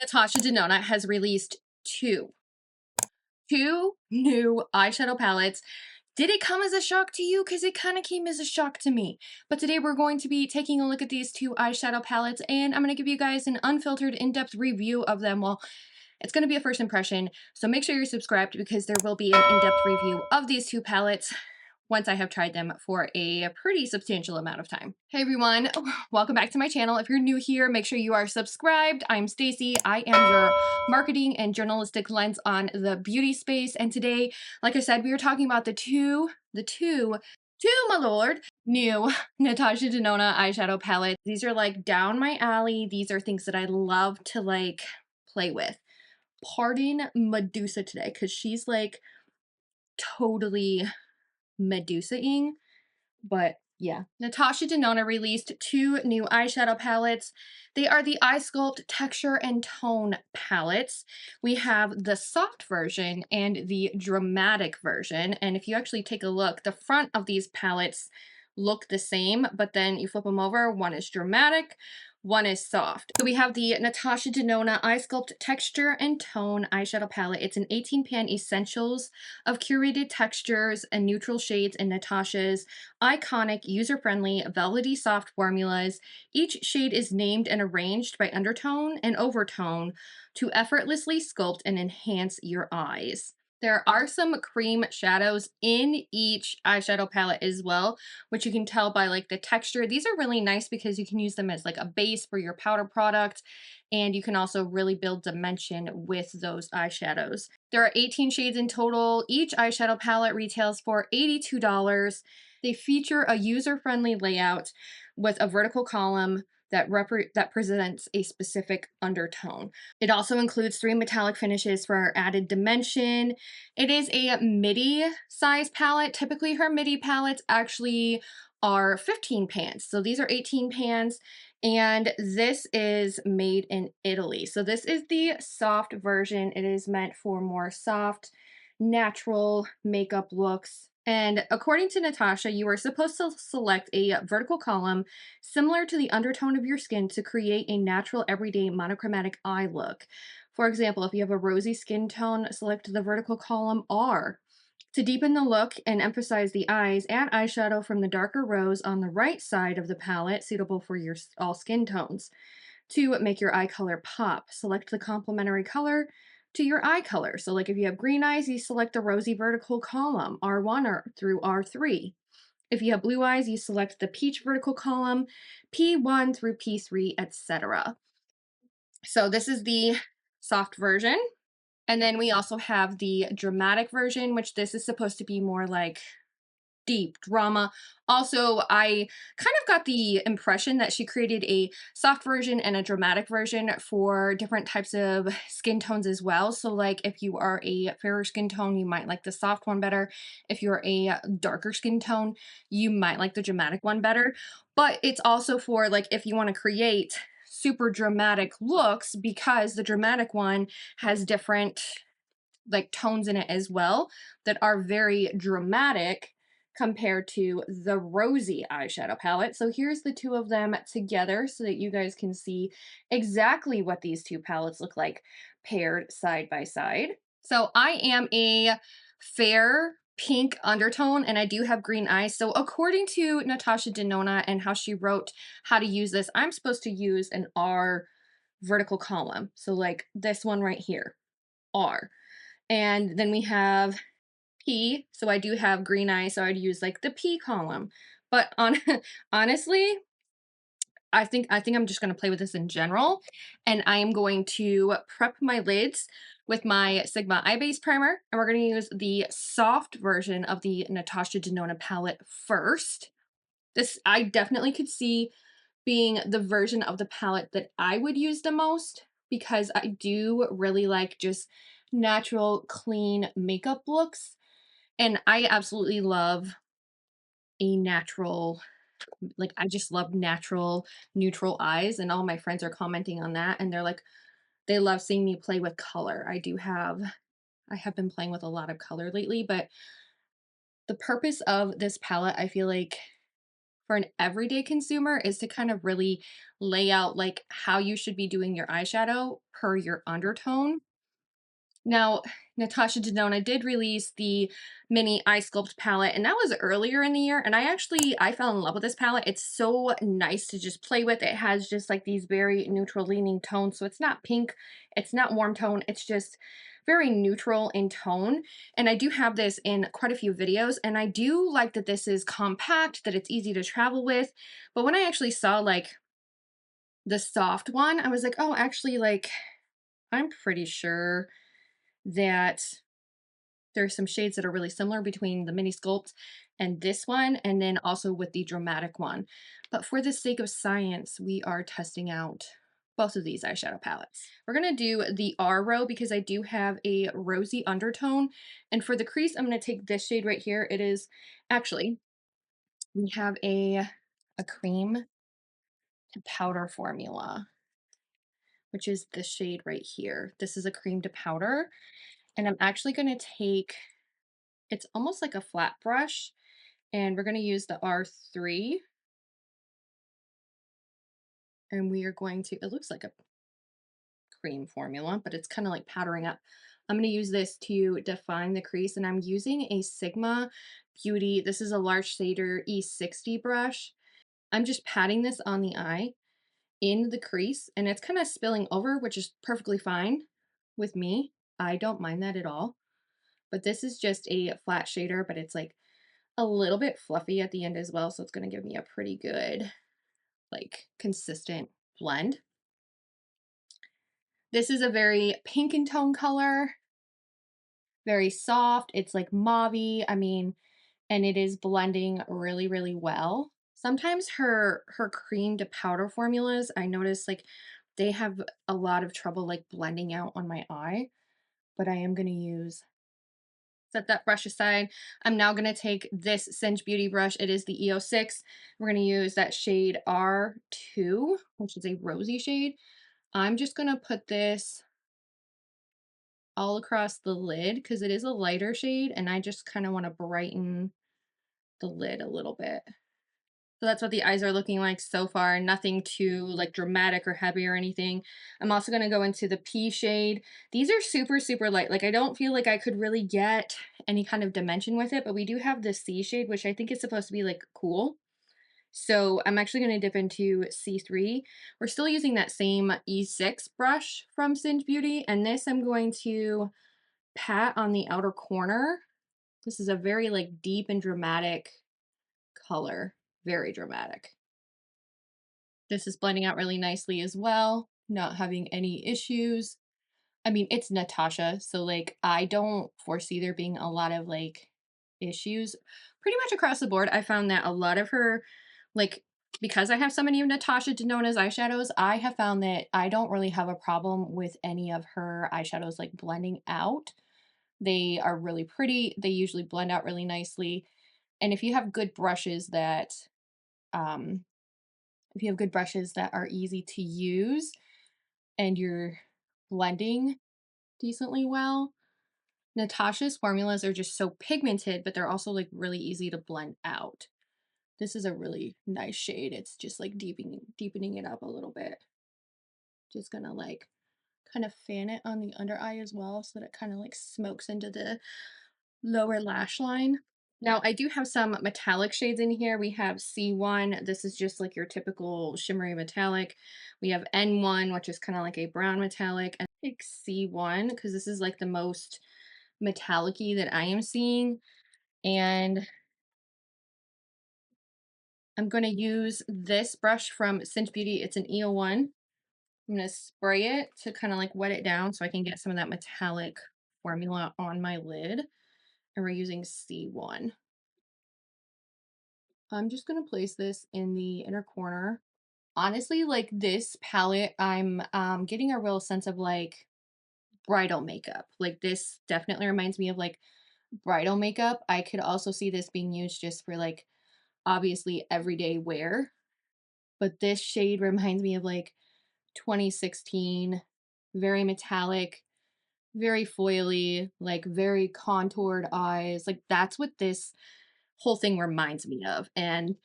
Natasha Denona has released two new eyeshadow palettes. Did it come as a shock to you? Because it kind of came as a shock to me. But today we're going to be taking a look at these two eyeshadow palettes, and I'm going to give you guys an unfiltered, in-depth review of them. Well, it's going to be a first impression, so make sure you're subscribed because there will be an in-depth review of these two palettes once I have tried them for a pretty substantial amount of time. Hey everyone, welcome back to my channel. If you're new here, make sure you are subscribed. I'm Staci. I am your marketing and journalistic lens on the beauty space. And today, like I said, we are talking about the two, my lord, new Natasha Denona eyeshadow palette. These are like down my alley. These are things that I love to like play with. Pardon Medusa today, because she's like totally Medusa-ing, but yeah. Natasha Denona released two new eyeshadow palettes. They are the Eye Sculpt Texture and Tone palettes. We have the soft version and the dramatic version, and if you actually take a look, the front of these palettes look the same, but then you flip them over, one is dramatic, one is soft. So we have the Natasha Denona Eye Sculpt Texture and Tone eyeshadow palette. It's an 18-pan essentials of curated textures and neutral shades in Natasha's iconic, user-friendly, velvety soft formulas. Each shade is named and arranged by undertone and overtone to effortlessly sculpt and enhance your eyes. There are some cream shadows in each eyeshadow palette as well, which you can tell by like the texture. These are really nice because you can use them as like a base for your powder product, and you can also really build dimension with those eyeshadows. There are 18 shades in total. Each eyeshadow palette retails for $82. They feature a user-friendly layout with a vertical column that presents a specific undertone. It also includes 3 metallic finishes for added dimension. It is a midi size palette. Typically her midi palettes actually are 15 pans. So these are 18 pans, and this is made in Italy. So this is the soft version. It is meant for more soft, natural makeup looks. And according to Natasha, you are supposed to select a vertical column similar to the undertone of your skin to create a natural, everyday monochromatic eye look. For example, if you have a rosy skin tone, select the vertical column R. To deepen the look and emphasize the eyes, add eyeshadow from the darker rose on the right side of the palette, suitable for your all skin tones. To make your eye color pop, select the complementary color to your eye color. So like if you have green eyes, you select the rosy vertical column, R1 or through R3. If you have blue eyes, you select the peach vertical column, P1 through P3, etc. So this is the soft version. And then we also have the dramatic version, which this is supposed to be more like deep drama. Also, I kind of got the impression that she created a soft version and a dramatic version for different types of skin tones as well. So like if you are a fairer skin tone, you might like the soft one better. If you're a darker skin tone, you might like the dramatic one better. But it's also for like if you want to create super dramatic looks, because the dramatic one has different like tones in it as well that are very dramatic compared to the rosy eyeshadow palette. So here's the two of them together so that you guys can see exactly what these two palettes look like paired side by side. So I am a fair pink undertone and I do have green eyes. So according to Natasha Denona and how she wrote how to use this, I'm supposed to use an R vertical column. So like this one right here, R. And then we have P, so I do have green eyes, so I'd use like the P column. But honestly, I think I'm just going to play with this in general, and I am going to prep my lids with my Sigma Eye Base Primer, and we're going to use the soft version of the Natasha Denona palette first. This I definitely could see being the version of the palette that I would use the most, because I do really like just natural, clean makeup looks. And I absolutely love a natural, like, I just love natural, neutral eyes. And all my friends are commenting on that. And they're like, they love seeing me play with color. I have been playing with a lot of color lately, but the purpose of this palette, I feel like, for an everyday consumer is to kind of really lay out like how you should be doing your eyeshadow per your undertone. Now, Natasha Denona did release the mini eye sculpt palette, and that was earlier in the year. And I fell in love with this palette. It's so nice to just play with. It has just like these very neutral leaning tones. So it's not pink, it's not warm tone, it's just very neutral in tone. And I do have this in quite a few videos, and I do like that this is compact, that it's easy to travel with. But when I actually saw like the soft one, I was like, oh, actually, like, I'm pretty sure that there's some shades that are really similar between the mini sculpt and this one, and then also with the dramatic one. But for the sake of science, we are testing out both of these eyeshadow palettes. We're gonna do the R row because I do have a rosy undertone. And for the crease, I'm gonna take this shade right here. It is actually, we have a cream to powder formula, which is the shade right here. This is a cream to powder. And I'm actually gonna take, it's almost like a flat brush, and we're going to use the R3, and we are going to, it looks like a cream formula, but it's kind of like powdering up. I'm going to use this to define the crease, and I'm using a Sigma Beauty. This is a large shader E60 brush. I'm just patting this on the eye in the crease, and it's kind of spilling over, which is perfectly fine with me. I don't mind that at all. But this is just a flat shader, but it's like a little bit fluffy at the end as well, so it's going to give me a pretty good, like, consistent blend. This is a very pink in tone color, very soft. It's like mauve-y, I mean, and it is blending really, really well. Sometimes her cream to powder formulas, I notice like they have a lot of trouble like blending out on my eye, but I am going to use, set that brush aside. I'm now going to take this Singe Beauty brush. It is the EO6. We're going to use that shade R2, which is a rosy shade. I'm just going to put this all across the lid because it is a lighter shade, and I just kind of want to brighten the lid a little bit. So that's what the eyes are looking like so far. Nothing too like dramatic or heavy or anything. I'm also going to go into the P shade. These are super, super light. Like I don't feel like I could really get any kind of dimension with it, but we do have the C shade, which I think is supposed to be like cool. So I'm actually going to dip into C3. We're still using that same E6 brush from Singe Beauty, and this I'm going to pat on the outer corner. This is a very like deep and dramatic color, very dramatic. This is blending out really nicely as well, not having any issues. I mean, it's Natasha, so like I don't foresee there being a lot of like issues. Pretty much across the board, I found that a lot of her, like, because I have so many of Natasha Denona's eyeshadows, I have found that I don't really have a problem with any of her eyeshadows like blending out. They are really pretty. They usually blend out really nicely. And if you have good brushes that, um, if you have good brushes that are easy to use and you're blending decently well, Natasha's formulas are just so pigmented, but they're also like really easy to blend out. This is a really nice shade. It's just like deepening it up a little bit. Just gonna like kind of fan it on the under eye as well so that it kind of like smokes into the lower lash line. Now I do have some metallic shades in here. We have C1. This is just like your typical shimmery metallic. We have N1, which is kind of like a brown metallic. And I think C1 because this is like the most metallic-y that I am seeing. And I'm going to use this brush from Singe Beauty. It's an EO1. I'm going to spray it to kind of like wet it down so I can get some of that metallic formula on my lid. And we're using C1. I'm just going to place this in the inner corner. Honestly, like this palette, I'm getting a real sense of like bridal makeup. Like this definitely reminds me of like bridal makeup. I could also see this being used just for like obviously everyday wear. But this shade reminds me of like 2016, very metallic, very foily, like very contoured eyes. Like that's what this whole thing reminds me of. And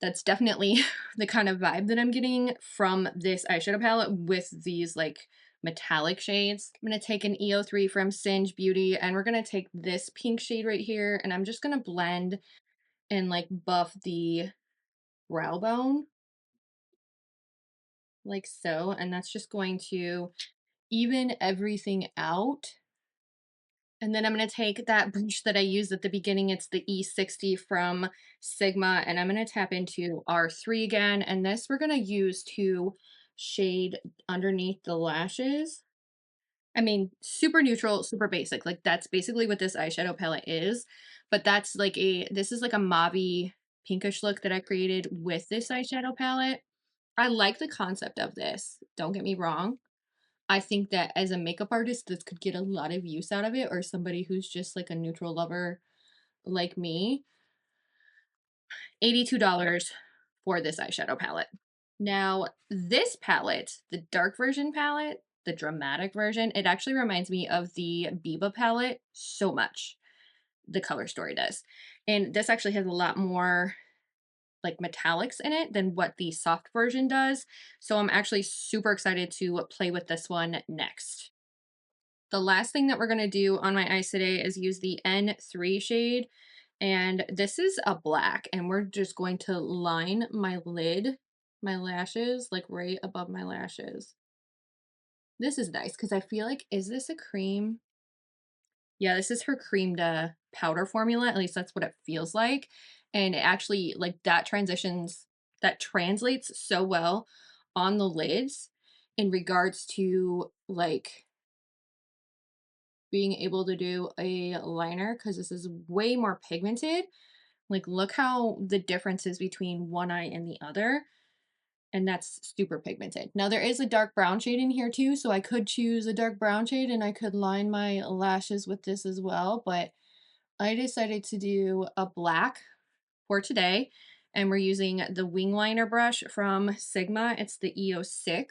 That's definitely the kind of vibe that I'm getting from this eyeshadow palette with these like metallic shades. I'm going to take an EO3 from Singe Beauty, and we're going to take this pink shade right here, and I'm just going to blend and like buff the brow bone like so. And that's just going to even everything out. And then I'm going to take that brush that I used at the beginning. It's the E60 from Sigma. And I'm going to tap into R3 again. And this we're going to use to shade underneath the lashes. I mean, super neutral, super basic. Like that's basically what this eyeshadow palette is. But that's like this is like a mauve pinkish look that I created with this eyeshadow palette. I like the concept of this. Don't get me wrong. I think that as a makeup artist, this could get a lot of use out of it, or somebody who's just like a neutral lover like me. $82 for this eyeshadow palette. Now, this palette, the dark version palette, the dramatic version, it actually reminds me of the Biba palette so much. The color story does. And this actually has a lot more like metallics in it than what the soft version does. So I'm actually super excited to play with this one next. The last thing that we're going to do on my eyes today is use the N3 shade. And this is a black. And we're just going to line my lid, my lashes, like right above my lashes. This is nice because I feel like, is this a cream? Yeah, this is her creamed powder formula. At least that's what it feels like. And it actually, like that that translates so well on the lids in regards to like being able to do a liner because this is way more pigmented. Like, look how the difference is between one eye and the other. And that's super pigmented. Now, there is a dark brown shade in here too, so I could choose a dark brown shade and I could line my lashes with this as well. But I decided to do a black for today. And we're using the wing liner brush from Sigma. It's the EO6.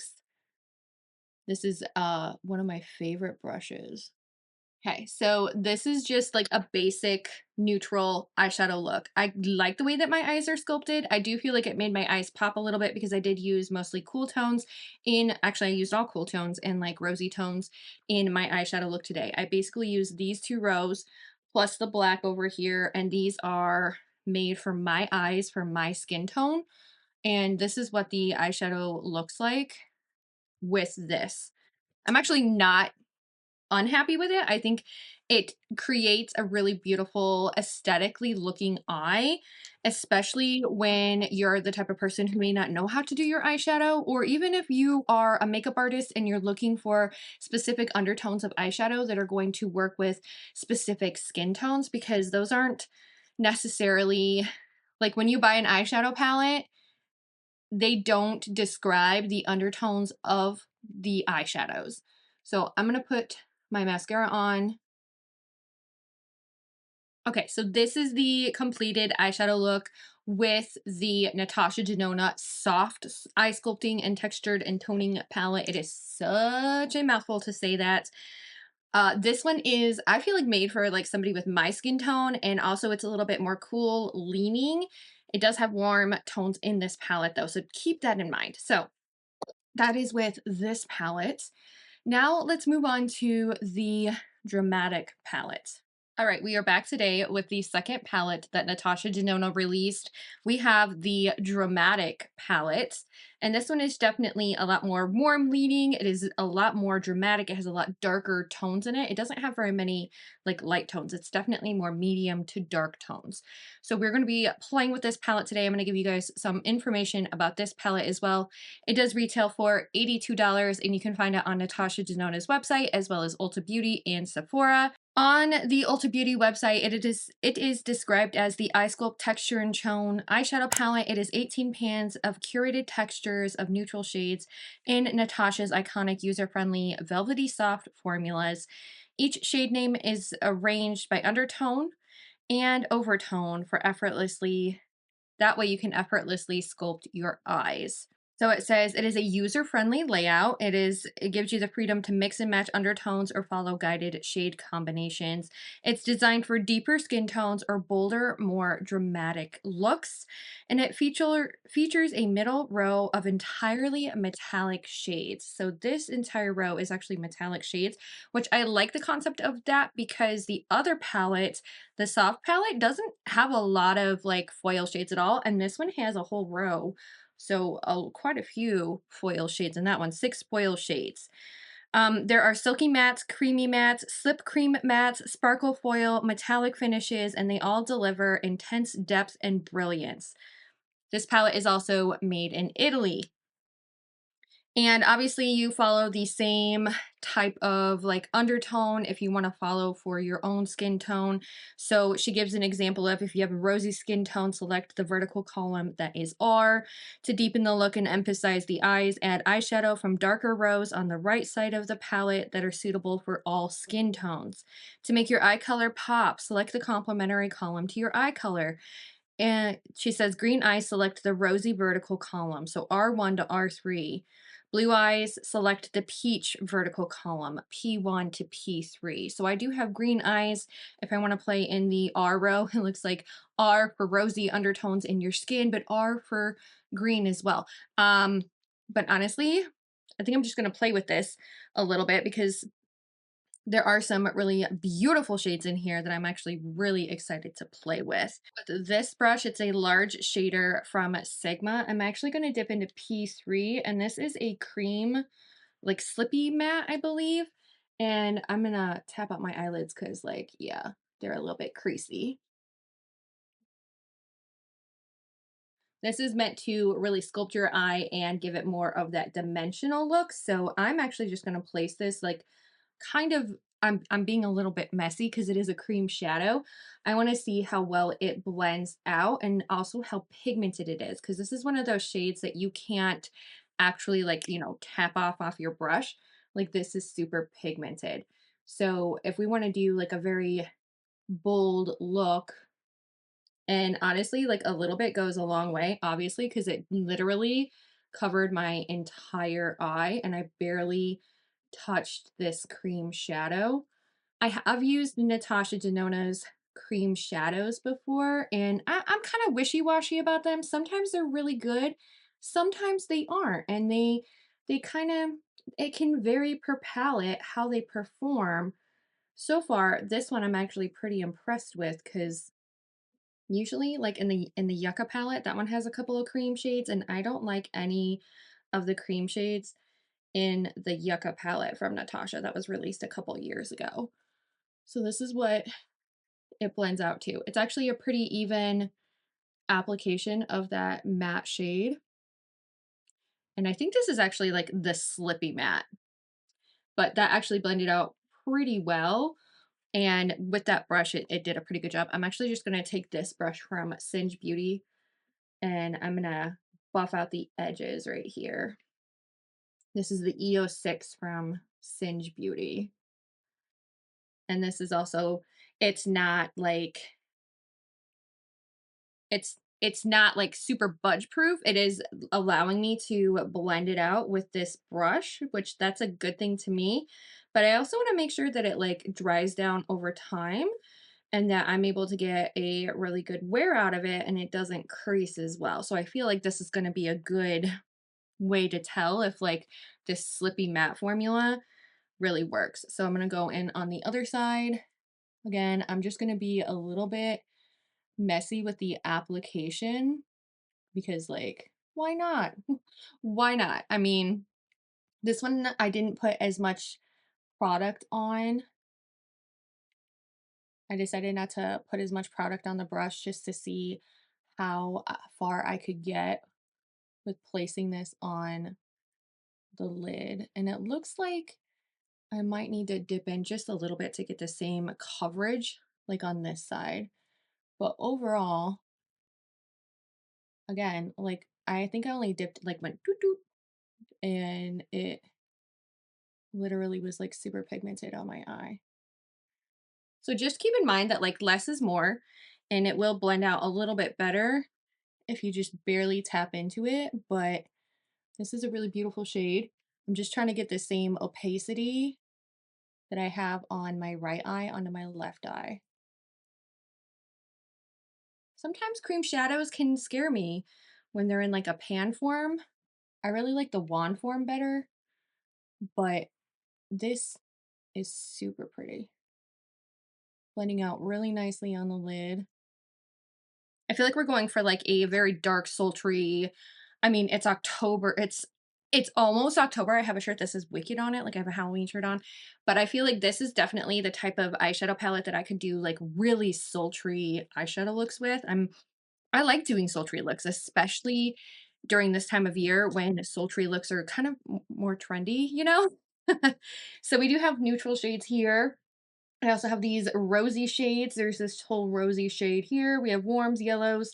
This is one of my favorite brushes. Okay, so this is just like a basic neutral eyeshadow look. I like the way that my eyes are sculpted. I do feel like it made my eyes pop a little bit because I did use mostly cool tones actually I used all cool tones and like rosy tones in my eyeshadow look today. I basically used these two rows plus the black over here, and these are made for my eyes, for my skin tone. And this is what the eyeshadow looks like with this. I'm actually not unhappy with it. I think it creates a really beautiful, aesthetically looking eye, especially when you're the type of person who may not know how to do your eyeshadow, or even if you are a makeup artist and you're looking for specific undertones of eyeshadow that are going to work with specific skin tones, because those aren't necessarily like when you buy an eyeshadow palette, they don't describe the undertones of the eyeshadows. So I'm going to put my mascara on. Okay, so this is the completed eyeshadow look with the Natasha Denona soft eye sculpting and textured and toning palette. It is such a mouthful to say that. This one is, I feel like, made for like somebody with my skin tone, and also it's a little bit more cool leaning. It does have warm tones in this palette though, so keep that in mind. So that is with this palette. Now let's move on to the dramatic palette. All right, we are back today with the second palette that Natasha Denona released. We have the Dramatic palette, and this one is definitely a lot more warm leaning. It is a lot more dramatic. It has a lot darker tones in it. It doesn't have very many like light tones. It's definitely more medium to dark tones. So we're going to be playing with this palette today. I'm going to give you guys some information about this palette as well. It does retail for $82, and you can find it on Natasha Denona's website as well as Ulta Beauty and Sephora. On the Ulta Beauty website, it is described as the Eye Sculpt Texture and Tone eyeshadow palette. It is 18 pans of curated textures of neutral shades in Natasha's iconic user-friendly velvety soft formulas. Each shade name is arranged by undertone and overtone for effortlessly, that way you can effortlessly sculpt your eyes. So it says it is a user-friendly layout. It gives you the freedom to mix and match undertones or follow guided shade combinations. It's designed for deeper skin tones or bolder, more dramatic looks. And it features a middle row of entirely metallic shades. So this entire row is actually metallic shades, which I like the concept of that because the other palette, the soft palette, doesn't have a lot of like foil shades at all. And this one has a whole row, so quite a few foil shades in that one, 6 foil shades. There are silky mattes, creamy mattes, slip cream mattes, sparkle foil, metallic finishes, and they all deliver intense depth and brilliance. This palette is also made in Italy. And obviously you follow the same type of like undertone if you want to follow for your own skin tone. So she gives an example of if you have a rosy skin tone, select the vertical column that is R. To deepen the look and emphasize the eyes, add eyeshadow from darker rows on the right side of the palette that are suitable for all skin tones. To make your eye color pop, select the complementary column to your eye color. And she says green eyes, select the rosy vertical column, so R1 to R3. Blue eyes, select the peach vertical column, P1 to P3. So I do have green eyes if I want to play in the R row. It looks like R for rosy undertones in your skin, but R for green as well. But honestly, I think I'm just going to play with this a little bit because there are some really beautiful shades in here that I'm actually really excited to play with. With this brush, it's a large shader from Sigma. I'm actually going to dip into P3, and this is a cream, like slippy matte, I believe. And I'm going to tap out my eyelids because, like, yeah, they're a little bit creasy. This is meant to really sculpt your eye and give it more of that dimensional look. So I'm actually just going to place this like kind of, I'm being a little bit messy because it is a cream shadow. I want to see how well it blends out and also how pigmented it is, because this is one of those shades that you can't actually like, tap off your brush. Like this is super pigmented. So if we want to do like a very bold look, and honestly, like a little bit goes a long way, obviously, because it literally covered my entire eye and I barely touched this cream shadow. I have used Natasha Denona's cream shadows before, and I'm kind of wishy-washy about them. Sometimes they're really good, sometimes they aren't, and they kind of, it can vary per palette how they perform. So far, this one I'm actually pretty impressed with because usually, like in the Yucca palette, that one has a couple of cream shades, and I don't like any of the cream shades in the Yucca palette from Natasha that was released a couple years ago. So this is what it blends out to. It's actually a pretty even application of that matte shade. And I think this is actually like the slippy matte, but that actually blended out pretty well. And with that brush, it did a pretty good job. I'm actually just going to take this brush from Singe Beauty and I'm gonna buff out the edges right here. This is the EO6 from Singe Beauty. And this is also, it's not like, it's not like super budge proof. It is allowing me to blend it out with this brush, which that's a good thing to me. But I also want to make sure that it like dries down over time and that I'm able to get a really good wear out of it and it doesn't crease as well. So I feel like this is going to be a good way to tell if like this slippy matte formula really works. So I'm going to go in on the other side. Again, I'm just going to be a little bit messy with the application because like, why not? Why not? I mean, this one I didn't put as much product on. I decided not to put as much product on the brush just to see how far I could get with placing this on the lid. And it looks like I might need to dip in just a little bit to get the same coverage like on this side. But overall, again, like I think I only dipped like went doot doot and it literally was like super pigmented on my eye. So just keep in mind that like less is more and it will blend out a little bit better if you just barely tap into it, but This is a really beautiful shade. I'm just trying to get the same opacity that I have on my right eye onto my left eye. Sometimes cream shadows can scare me when they're in like a pan form. I really like the wand form better, but this is super pretty. Blending out really nicely on the lid. I feel like we're going for like a very dark, sultry. I mean, it's October. It's almost October. I have a shirt that says Wicked on it, like I have a Halloween shirt on. But I feel like this is definitely the type of eyeshadow palette that I could do like really sultry eyeshadow looks with. I like doing sultry looks, especially during this time of year when sultry looks are kind of more trendy, you know? So we do have neutral shades here. I also have these rosy shades. There's this whole rosy shade here. We have warms, yellows.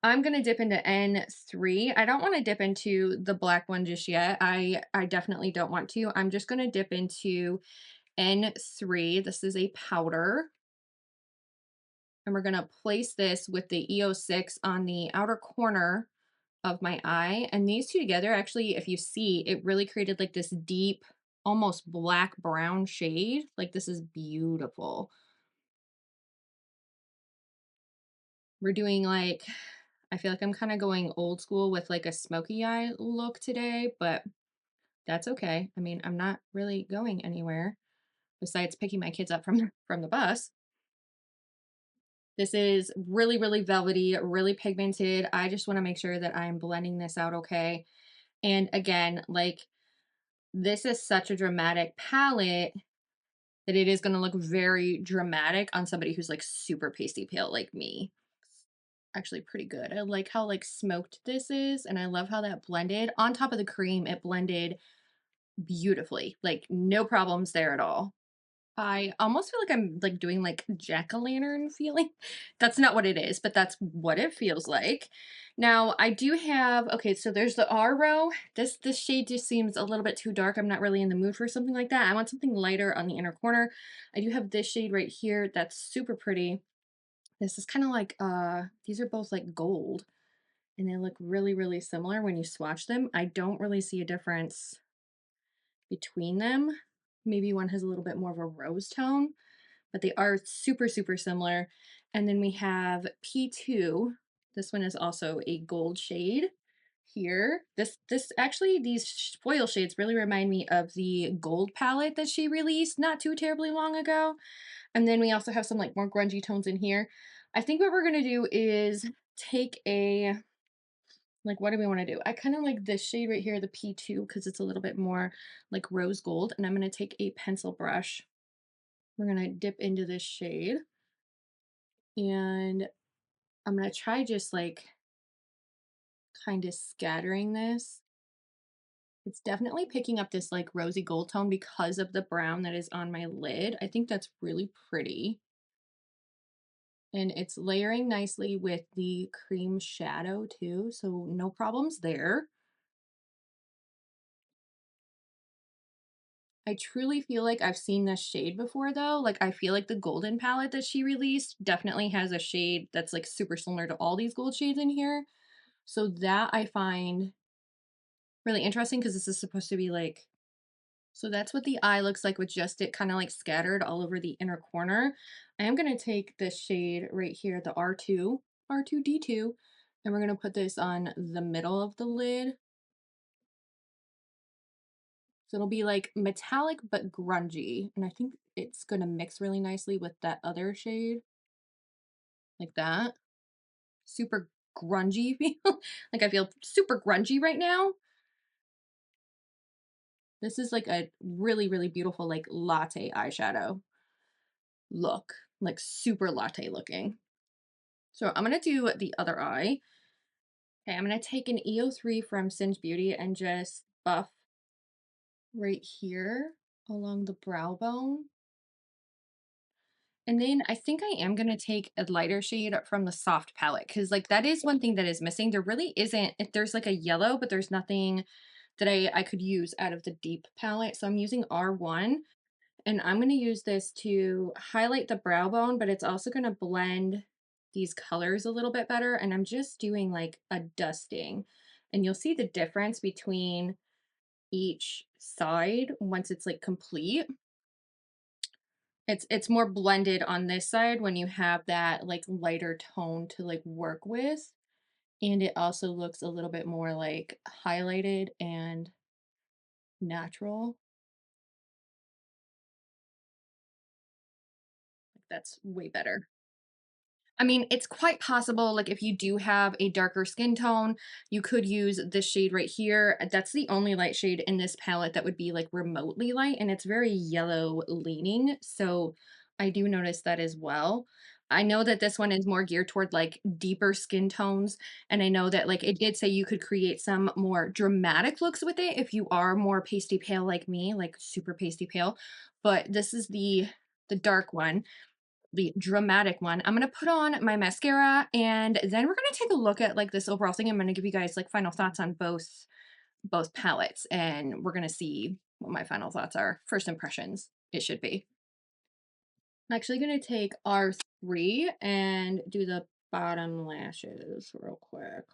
I'm gonna dip into N3. I don't want to dip into the black one just yet. I definitely don't want to. I'm just gonna dip into N3. This is a powder. And we're gonna place this with the EO6 on the outer corner of my eye. And these two together, actually, if you see, it really created like this deep, almost black brown shade. Like this is beautiful. We're doing like, I feel like I'm kind of going old school with like a smoky eye look today, but that's okay. I mean, I'm not really going anywhere besides picking my kids up from from the bus. This is really, really velvety, really pigmented. I just want to make sure that I'm blending this out okay. And again, like this is such a dramatic palette that it is going to look very dramatic on somebody who's like super pasty pale like me. Actually pretty good. I like how like smoked this is, and I love how that blended. On top of the cream, it blended beautifully. Like no problems there at all. I almost feel like I'm like doing like jack-o'-lantern feeling. That's not what it is, but that's what it feels like. Now I do have, okay, so there's the R row. This shade just seems a little bit too dark. I'm not really in the mood for something like that. I want something lighter on the inner corner. I do have this shade right here that's super pretty. This is kind of like these are both like gold and they look really, really similar when you swatch them. I don't really see a difference between them. Maybe one has a little bit more of a rose tone, but they are super, super similar. And then we have P2. This one is also a gold shade here. This actually, these foil shades really remind me of the gold palette that she released not too terribly long ago. And then we also have some like more grungy tones in here. I think what we're gonna do is take a, like, what do we want to do? I kind of like this shade right here, the P2, because it's a little bit more like rose gold. And I'm going to take a pencil brush. We're going to dip into this shade. And I'm going to try just like kind of scattering this. It's definitely picking up this like rosy gold tone because of the brown that is on my lid. I think that's really pretty. And it's layering nicely with the cream shadow too. So no problems there. I truly feel like I've seen this shade before though. Like I feel like the golden palette that she released definitely has a shade that's like super similar to all these gold shades in here. So that I find really interesting because this is supposed to be like, so that's what the eye looks like with just it kind of like scattered all over the inner corner. I am going to take this shade right here, the R2, R2D2, and we're going to put this on the middle of the lid. So it'll be like metallic but grungy. And I think it's going to mix really nicely with that other shade. Like that. Super grungy feel. Like I feel super grungy right now. This is like a really, really beautiful like latte eyeshadow look. Like super latte looking. So I'm going to do the other eye. Okay, I'm going to take an EO3 from Singe Beauty and just buff right here along the brow bone. And then I think I am gonna take a lighter shade from the soft palette because like that is one thing that is missing. There really isn't, if there's like a yellow, but there's nothing that I could use out of the deep palette. So I'm using R1 and I'm gonna use this to highlight the brow bone, but it's also gonna blend these colors a little bit better. And I'm just doing like a dusting. and you'll see the difference between each side once it's like complete. It's more blended on this side when you have that like lighter tone to like work with. And it also looks a little bit more like highlighted and natural. That's way better. I mean, it's quite possible, like, if you do have a darker skin tone, you could use this shade right here. That's the only light shade in this palette that would be, like, remotely light, and it's very yellow leaning, so I do notice that as well. I know that this one is more geared toward, like, deeper skin tones, and I know that, like, it did say you could create some more dramatic looks with it if you are more pasty pale like me, like, super pasty pale, but this is the dark one, the dramatic one. I'm gonna put on my mascara and then we're gonna take a look at like this overall thing. I'm gonna give you guys like final thoughts on both palettes and we're gonna see what my final thoughts are. First impressions, it should be. I'm actually gonna take R3 and do the bottom lashes real quick.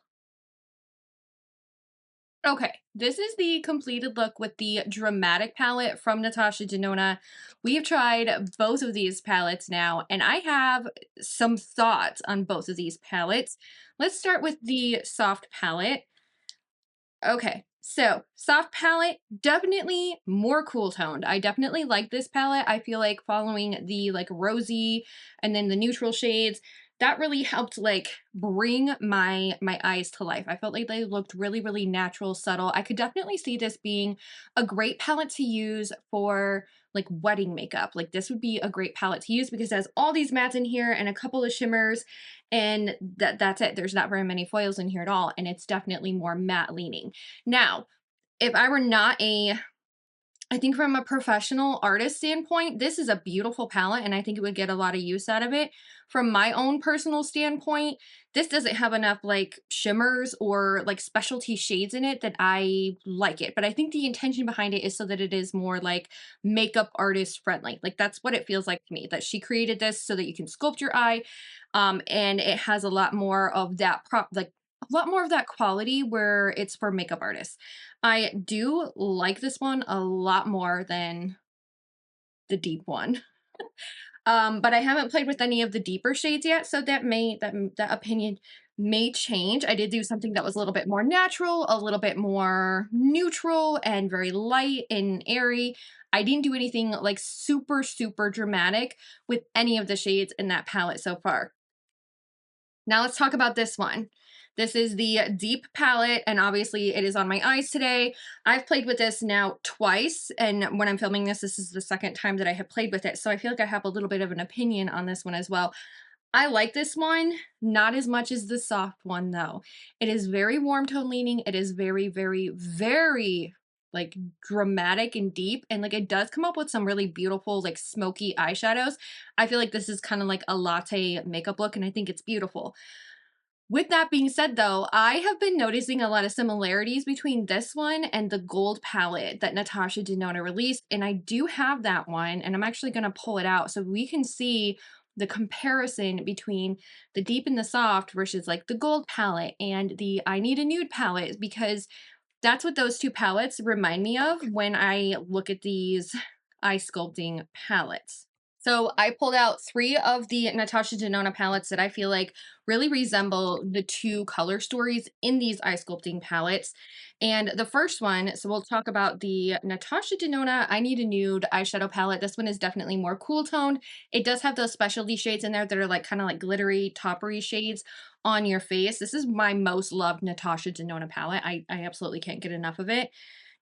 Okay, this is the completed look with the Dramatic palette from Natasha Denona. We have tried both of these palettes now, and I have some thoughts on both of these palettes. Let's start with the Soft palette. Okay, so Soft palette, definitely more cool toned. I definitely like this palette. I feel like following the like rosy and then the neutral shades, that really helped like bring my eyes to life. I felt like they looked really, really natural, subtle. I could definitely see this being a great palette to use for like wedding makeup. Like this would be a great palette to use because it has all these mattes in here and a couple of shimmers and that's it. There's not very many foils in here at all, and it's definitely more matte leaning. Now, if I were not I think from a professional artist standpoint, this is a beautiful palette and I think it would get a lot of use out of it. From my own personal standpoint, this doesn't have enough like shimmers or like specialty shades in it that I like it. But I think the intention behind it is so that it is more like makeup artist friendly. Like that's what it feels like to me, that she created this so that you can sculpt your eye. And it has a lot more of that like a lot more of that quality where it's for makeup artists. I do like this one a lot more than the deep one. But I haven't played with any of the deeper shades yet, so that opinion may change. I did do something that was a little bit more natural, a little bit more neutral, and very light and airy. I didn't do anything like super, super dramatic with any of the shades in that palette so far. Now let's talk about this one. This is the Deep palette, and obviously it is on my eyes today. I've played with this now twice, and when I'm filming this, this is the second time that I have played with it, so I feel like I have a little bit of an opinion on this one as well. I like this one, not as much as the Soft one, though. It is very warm tone leaning. It is very, very, very like dramatic and deep, and like it does come up with some really beautiful like smoky eyeshadows. I feel like this is kind of like a latte makeup look and I think it's beautiful. With that being said though, I have been noticing a lot of similarities between this one and the gold palette that Natasha Denona released, and I do have that one and I'm actually going to pull it out so we can see the comparison between the deep and the soft versus like the gold palette and the I Need a Nude palette, because that's what those two palettes remind me of when I look at these eye sculpting palettes. So I pulled out 3 of the Natasha Denona palettes that I feel like really resemble the 2 color stories in these eye sculpting palettes. And the first one, so we'll talk about the Natasha Denona I Need a Nude eyeshadow palette. This one is definitely more cool toned. It does have those specialty shades in there that are like kind of like glittery, toppery shades on your face. This is my most loved Natasha Denona palette. I absolutely can't get enough of it.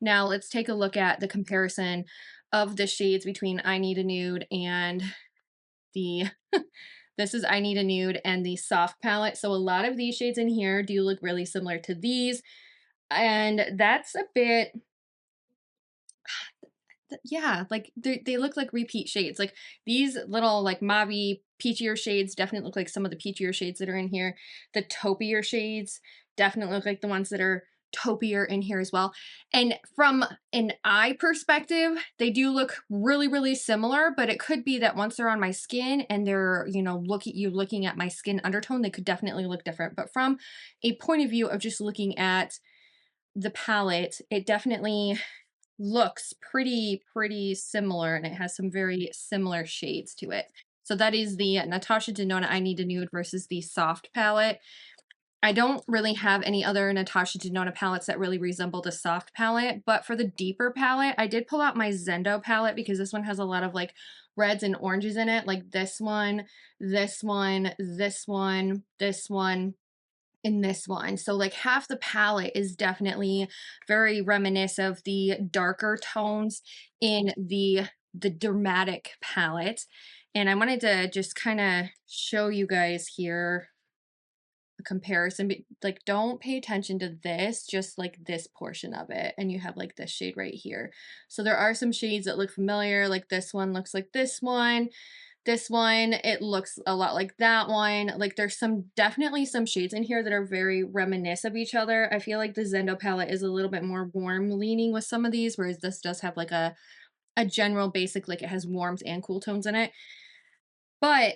Now let's take a look at the comparison of the shades between I Need a Nude and the this is I Need a Nude and the Soft palette. So a lot of these shades in here do look really similar to these, and that's a bit, yeah, like they look like repeat shades. Like these little like mauve peachier shades definitely look like some of the peachier shades that are in here. The taupier shades definitely look like the ones that are taupier in here as well. And from an eye perspective, they do look really, really similar, but it could be that once they're on my skin and they're, you know, looking at my skin undertone, they could definitely look different. But from a point of view of just looking at the palette, it definitely looks pretty similar, and it has some very similar shades to it. So that is the Natasha Denona I Need a Nude versus the Soft palette. I don't really have any other Natasha Denona palettes that really resemble the Soft palette, but for the deeper palette, I did pull out my Zendo palette because this one has a lot of like reds and oranges in it, like this one, this one, this one, this one, in this one. So like half the palette is definitely very reminiscent of the darker tones in the dramatic palette. And I wanted to just kind of show you guys here a comparison. Like, don't pay attention to this, just like this portion of it. And you have like this shade right here. So there are some shades that look familiar, like this one looks like this one. This one, it looks a lot like that one. Like there's definitely some shades in here that are very reminiscent of each other. I feel like the Zendo palette is a little bit more warm leaning with some of these, whereas this does have like a general basic, like it has warms and cool tones in it. But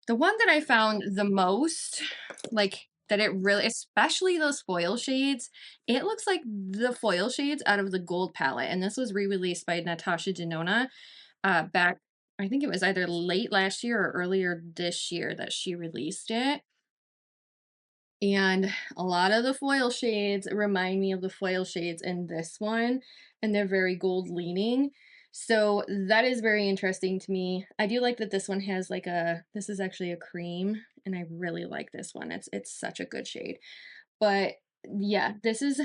the one that I found the most, like that it really, especially those foil shades, it looks like the foil shades out of the gold palette. And this was re-released by Natasha Denona back, I think it was either late last year or earlier this year that she released it. And a lot of the foil shades remind me of the foil shades in this one, and they're very gold leaning. So that is very interesting to me. I do like that this one has like this is actually a cream, and I really like this one. It's such a good shade. But yeah, this is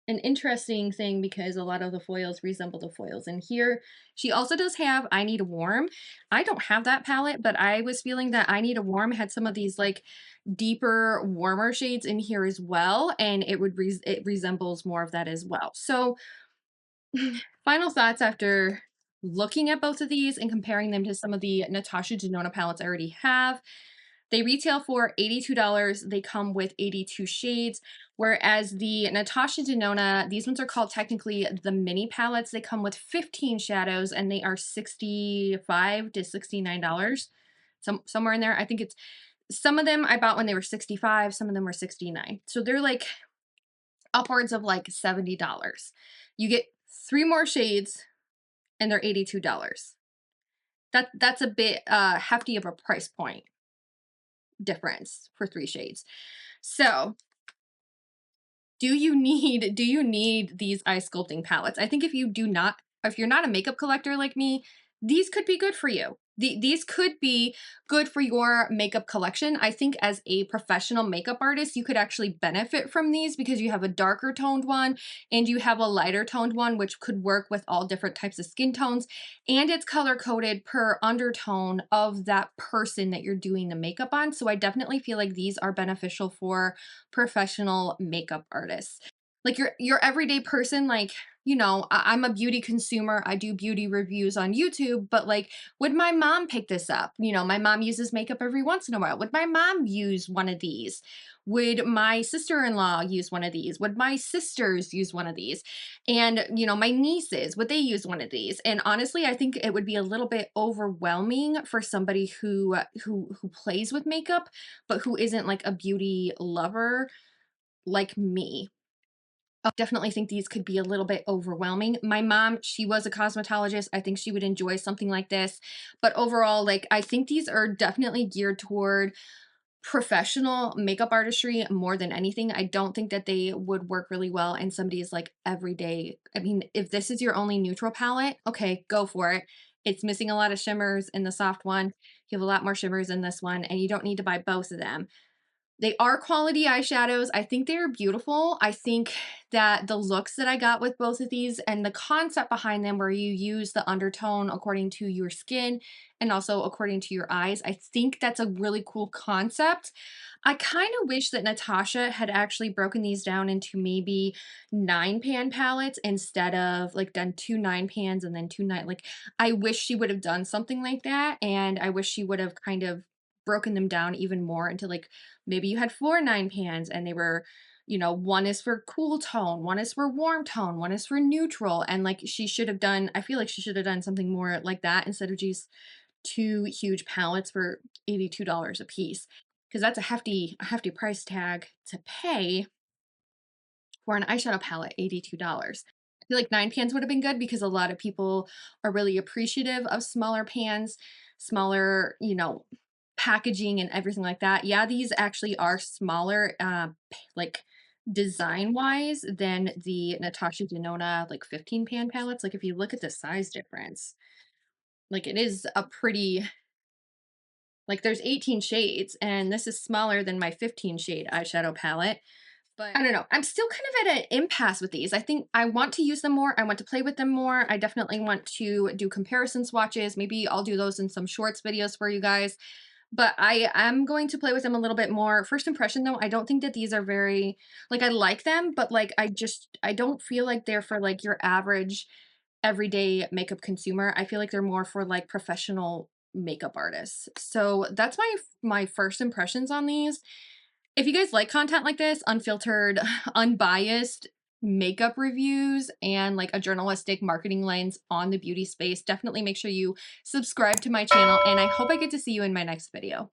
an interesting thing because a lot of the foils resemble the foils in here. She also does have I Need a Warm. I don't have that palette, but I was feeling that I Need a Warm had some of these like deeper, warmer shades in here as well, and it resembles more of that as well. So final thoughts after looking at both of these and comparing them to some of the Natasha Denona palettes I already have. They retail for $82. They come with 82 shades, whereas the Natasha Denona, these ones are called technically the mini palettes. They come with 15 shadows, and they are $65 to $69. Somewhere in there. I think it's some of them I bought when they were 65, some of them were 69. So they're like upwards of like $70. You get 3 more shades and they're $82. That's a bit hefty of a price point difference for 3 shades. So do you need these eye sculpting palettes? I think if you're not a makeup collector like me, these could be good for you. These could be good for your makeup collection. I think as a professional makeup artist, you could actually benefit from these because you have a darker toned one and you have a lighter toned one, which could work with all different types of skin tones. And it's color coded per undertone of that person that you're doing the makeup on. So I definitely feel like these are beneficial for professional makeup artists. Like your everyday person, like, you know, I'm a beauty consumer. I do beauty reviews on YouTube, but like, would my mom pick this up? You know, my mom uses makeup every once in a while. Would my mom use one of these? Would my sister-in-law use one of these? Would my sisters use one of these? And, you know, my nieces, would they use one of these? And honestly, I think it would be a little bit overwhelming for somebody who plays with makeup, but who isn't like a beauty lover like me. I definitely think these could be a little bit overwhelming. My mom, she was a cosmetologist. I think she would enjoy something like this. But overall, like, I think these are definitely geared toward professional makeup artistry more than anything. I don't think that they would work really well in somebody's like everyday. I mean, if this is your only neutral palette, okay, go for it. It's missing a lot of shimmers in the soft one. You have a lot more shimmers in this one, and you don't need to buy both of them. They are quality eyeshadows. I think they are beautiful. I think that the looks that I got with both of these and the concept behind them where you use the undertone according to your skin and also according to your eyes, I think that's a really cool concept. I kind of wish that Natasha had actually broken these down into maybe 9-pan palettes instead of like done 2 9-pans and then 2 9. Like, I wish she would have done something like that. And I wish she would have kind of broken them down even more into like maybe you had 4 9-pans and they were, you know, one is for cool tone, one is for warm tone, one is for neutral. And like she should have done, I feel like she should have done something more like that instead of just 2 huge palettes for $82 a piece. Because that's a hefty price tag to pay for an eyeshadow palette, $82. I feel like 9 pans would have been good because a lot of people are really appreciative of smaller pans, smaller, you know, packaging and everything like that. Yeah, these actually are smaller, like design wise than the Natasha Denona like 15 pan palettes. Like if you look at the size difference, like it is a pretty, like there's 18 shades and this is smaller than my 15 shade eyeshadow palette. But I don't know. I'm still kind of at an impasse with these. I think I want to use them more. I want to play with them more. I definitely want to do comparison swatches. Maybe I'll do those in some shorts videos for you guys. But I am going to play with them a little bit more. First impression though, I don't think that these are very, like I like them, but like I don't feel like they're for like your average everyday makeup consumer. I feel like they're more for like professional makeup artists. So that's my first impressions on these. If you guys like content like this, unfiltered, unbiased makeup reviews and like a journalistic marketing lens on the beauty space, definitely make sure you subscribe to my channel and I hope I get to see you in my next video.